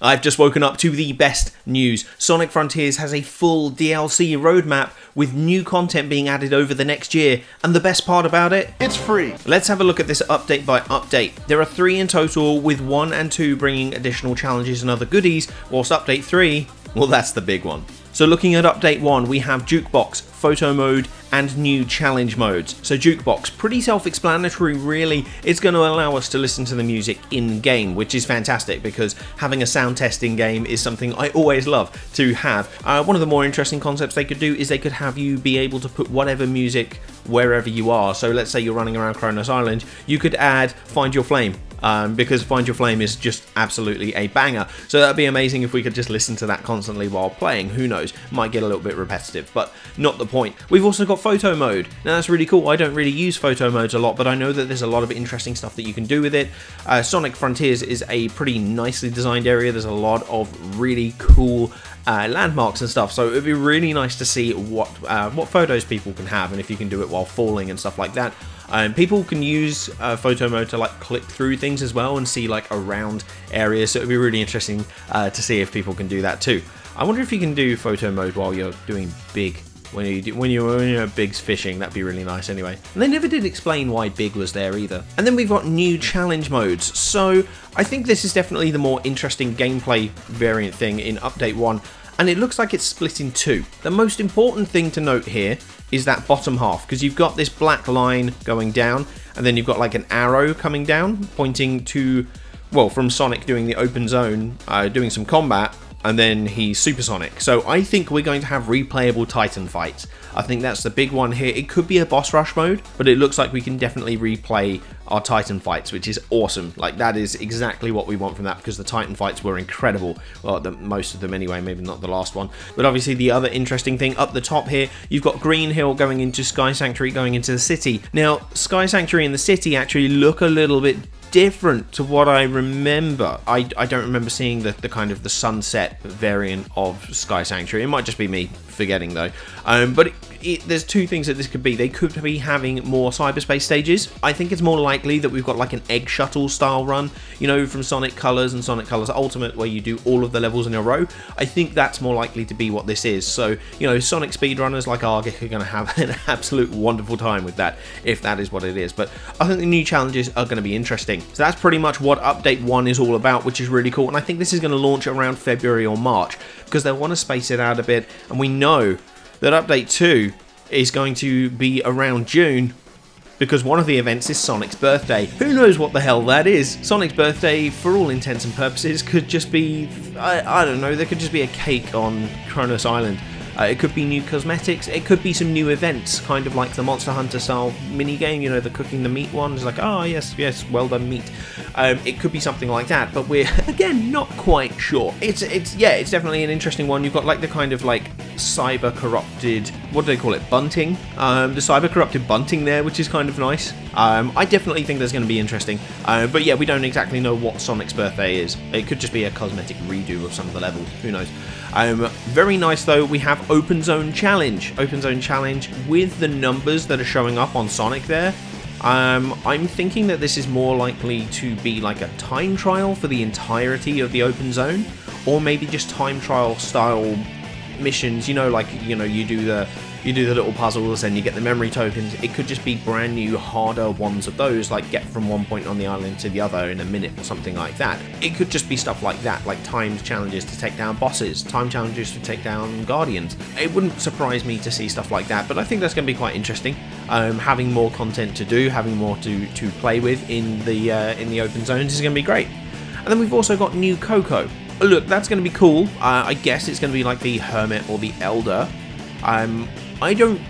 I've just woken up to the best news. Sonic Frontiers has a full DLC roadmap with new content being added over the next year, and the best part about it? It's free. Let's have a look at this update by update. There are 3 in total, with 1 and 2 bringing additional challenges and other goodies, whilst update 3, well, that's the big one. So looking at update 1, we have Jukebox, Photo Mode, and new challenge modes. So Jukebox, pretty self-explanatory really. It's going to allow us to listen to the music in-game, which is fantastic because having a sound test in-game is something I always love to have. One of the more interesting concepts they could do is they could have you be able to put whatever music wherever you are. So let's say you're running around Kronos Island, you could add Find Your Flame. Because Find Your Flame is just absolutely a banger. So that'd be amazing if we could just listen to that constantly while playing. Who knows, might get a little bit repetitive, but not the point. We've also got Photo Mode. Now that's really cool. I don't really use photo modes a lot, but I know that there's a lot of interesting stuff that you can do with it. Sonic Frontiers is a pretty nicely designed area. There's a lot of really cool landmarks and stuff, so it'd be really nice to see what photos people can have and if you can do it while falling and stuff like that. People can use photo mode to like click through things as well and see like around areas, so it'd be really interesting to see if people can do that too. I wonder if you can do photo mode while you're doing big. When you're Big's fishing, that'd be really nice anyway. And they never did explain why Big was there either. And then we've got new challenge modes. So I think this is definitely the more interesting gameplay variant thing in update 1. And it looks like it's split in 2. The most important thing to note here is that bottom half, because you've got this black line going down, and then you've got like an arrow coming down, pointing to, well, from Sonic doing the open zone, doing some combat, and then he's supersonic. So I think we're going to have replayable Titan fights. I think that's the big one here. It could be a boss rush mode, but it looks like we can definitely replay our Titan fights, which is awesome. Like, that is exactly what we want from that, because the Titan fights were incredible. Well, most of them anyway, maybe not the last one. But obviously the other interesting thing up the top here, you've got Green Hill going into Sky Sanctuary, going into the city. Now, Sky Sanctuary and the city actually look a little bit different to what I remember. I don't remember seeing the kind of the sunset variant of Sky Sanctuary. It might just be me forgetting though. But there's 2 things that this could be. They could be having more cyberspace stages. I think it's more likely that we've got like an egg shuttle style run, you know, from Sonic Colors and Sonic Colors Ultimate, where you do all of the levels in a row. I think that's more likely to be what this is. So, you know, Sonic speedrunners like Argic are going to have an absolute wonderful time with that, if that is what it is. But I think the new challenges are going to be interesting. So that's pretty much what update 1 is all about, which is really cool. And I think this is going to launch around February or March, because they'll want to space it out a bit. And we know that update 2 is going to be around June, because one of the events is Sonic's birthday. Who knows what the hell that is? Sonic's birthday, for all intents and purposes, could just be, I don't know, there could just be a cake on Kronos Island. It could be new cosmetics, it could be some new events, kind of like the Monster Hunter style mini game, you know, the cooking the meat one. It's like, oh yes, well done meat. It could be something like that, but we're again not quite sure. It's definitely an interesting one. You've got like the kind of like cyber corrupted, what do they call it, bunting? The cyber corrupted bunting there, which is kind of nice. I definitely think there's going to be interesting, but yeah, we don't exactly know what Sonic's birthday is. It could just be a cosmetic redo of some of the levels, who knows. Very nice though, we have Open Zone Challenge. Open Zone Challenge with the numbers that are showing up on Sonic there. I'm thinking that this is more likely to be like a time trial for the entirety of the open zone, or maybe just time trial style missions, you know, like, you know, you do the little puzzles and you get the memory tokens. It could just be brand new harder ones of those, like get from one point on the island to the other in a minute or something like that. It could just be stuff like that, like timed challenges to take down bosses, time challenges to take down guardians. It wouldn't surprise me to see stuff like that, but I think that's going to be quite interesting. Having more content to do, having more to play with in the open zones is going to be great. And then we've also got new Coco. Look, that's going to be cool. I guess it's going to be like the Hermit or the Elder. I don't.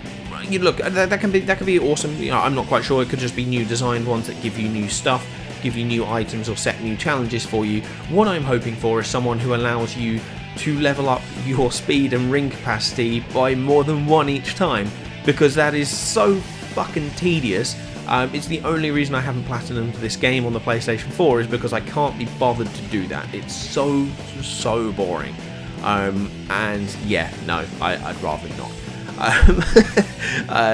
You look, that can be awesome. You know, I'm not quite sure. It could just be new designed ones that give you new stuff, give you new items, or set new challenges for you. What I'm hoping for is someone who allows you to level up your speed and ring capacity by more than 1 each time, because that is so fucking tedious. It's the only reason I haven't platinumed this game on the PlayStation 4 is because I can't be bothered to do that. It's so boring. And yeah, no, I'd rather not.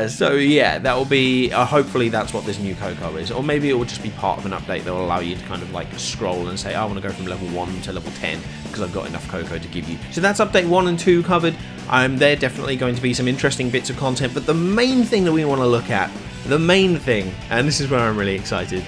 So yeah, that will be, hopefully that's what this new Coco is, or maybe it will just be part of an update that will allow you to kind of like scroll and say, I want to go from level 1 to level 10 because I've got enough Coco to give you. So that's update 1 and 2 covered. They're definitely going to be some interesting bits of content, but the main thing that we want to look at, the main thing, and this is where I'm really excited,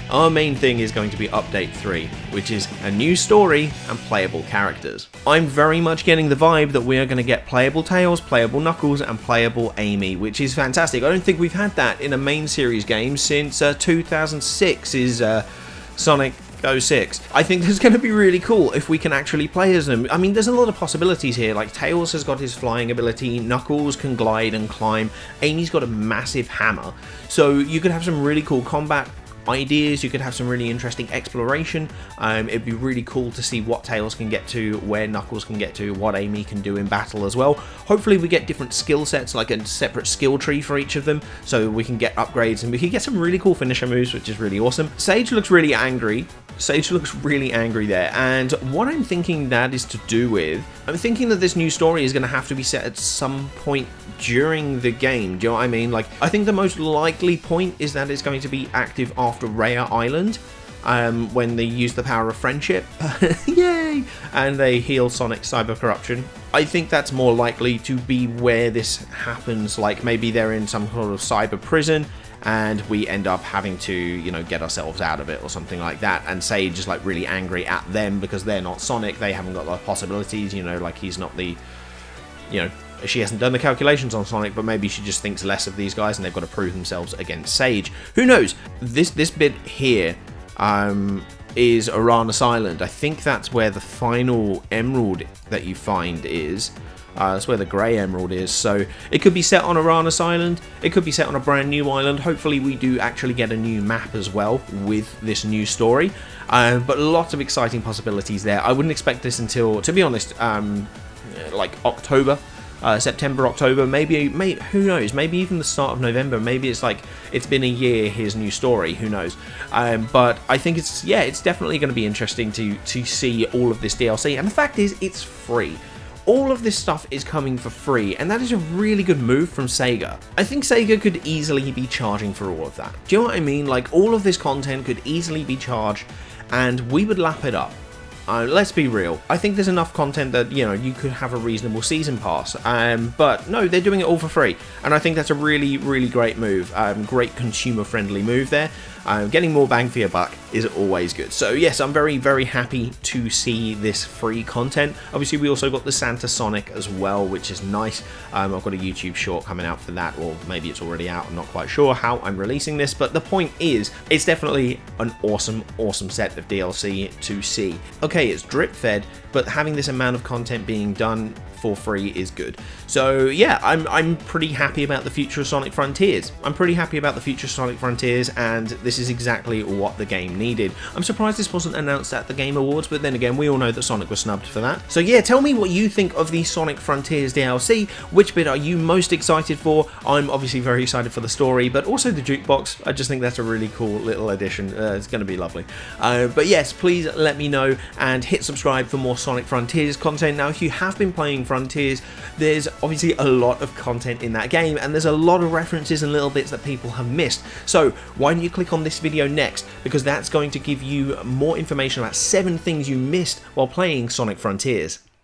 our main thing is going to be update 3, which is a new story and playable characters. I'm very much getting the vibe that we are going to get playable Tails, playable Knuckles, and playable Amy, which is fantastic. I don't think we've had that in a main series game since 2006's Sonic 06. I think this is going to be really cool if we can actually play as them. I mean, there's a lot of possibilities here, like Tails has got his flying ability, Knuckles can glide and climb, Amy's got a massive hammer, so you could have some really cool combat ideas, you could have some really interesting exploration. It'd be really cool to see what Tails can get to, where Knuckles can get to, what Amy can do in battle as well. Hopefully we get different skill sets, like a separate skill tree for each of them, so we can get upgrades and we can get some really cool finisher moves, which is really awesome. Sage looks really angry. Sage looks really angry there, and what I'm thinking that is to do with, I'm thinking that this new story is going to have to be set at some point during the game. Do you know what I mean? Like, I think the most likely point is that it's going to be active after Raya Island, when they use the power of friendship, yay, and they heal Sonic's cyber corruption. I think that's more likely to be where this happens, like maybe they're in some sort of cyber prison and we end up having to, you know, get ourselves out of it or something like that, and Sage is like really angry at them because they're not Sonic, they haven't got the possibilities, you know, like he's not the, you know, she hasn't done the calculations on Sonic, but maybe she just thinks less of these guys and they've got to prove themselves against Sage. Who knows? This bit here is Uranus Island. I think that's where the final emerald that you find is. That's where the grey emerald is, so it could be set on Uranus Island, it could be set on a brand new island. Hopefully we do actually get a new map as well with this new story, but lots of exciting possibilities there. I wouldn't expect this until, to be honest, like October, September, October, maybe, who knows, maybe even the start of November. Maybe it's like, it's been a year, here's new story, who knows. But I think it's, yeah, it's definitely going to be interesting to see all of this DLC, and the fact is, it's free. All of this stuff is coming for free, and that is a really good move from Sega. I think Sega could easily be charging for all of that. Do you know what I mean? Like, all of this content could easily be charged, and we would lap it up. Let's be real. I think there's enough content that, you know, you could have a reasonable season pass. But no, they're doing it all for free, and I think that's a really, really great move. Great consumer-friendly move there. Getting more bang for your buck is always good. So yes, I'm very, very happy to see this free content. Obviously, we also got the Santa Sonic as well, which is nice. I've got a YouTube short coming out for that, or maybe it's already out. I'm not quite sure how I'm releasing this, but the point is, it's definitely an awesome, awesome set of DLC to see. Okay, it's drip-fed, but having this amount of content being done for free is good. So yeah, I'm pretty happy about the future of Sonic Frontiers. I'm pretty happy about the future of Sonic Frontiers, and this is exactly what the game needed. I'm surprised this wasn't announced at the Game Awards, but then again, we all know that Sonic was snubbed for that. So yeah, tell me what you think of the Sonic Frontiers DLC. Which bit are you most excited for? I'm obviously very excited for the story, but also the jukebox. I just think that's a really cool little addition. It's going to be lovely. But yes, please let me know and hit subscribe for more Sonic Frontiers content. Now, if you have been playing Frontiers, there's obviously a lot of content in that game, and there's a lot of references and little bits that people have missed. So why don't you click on this video next, because that's going to give you more information about 7 things you missed while playing Sonic Frontiers.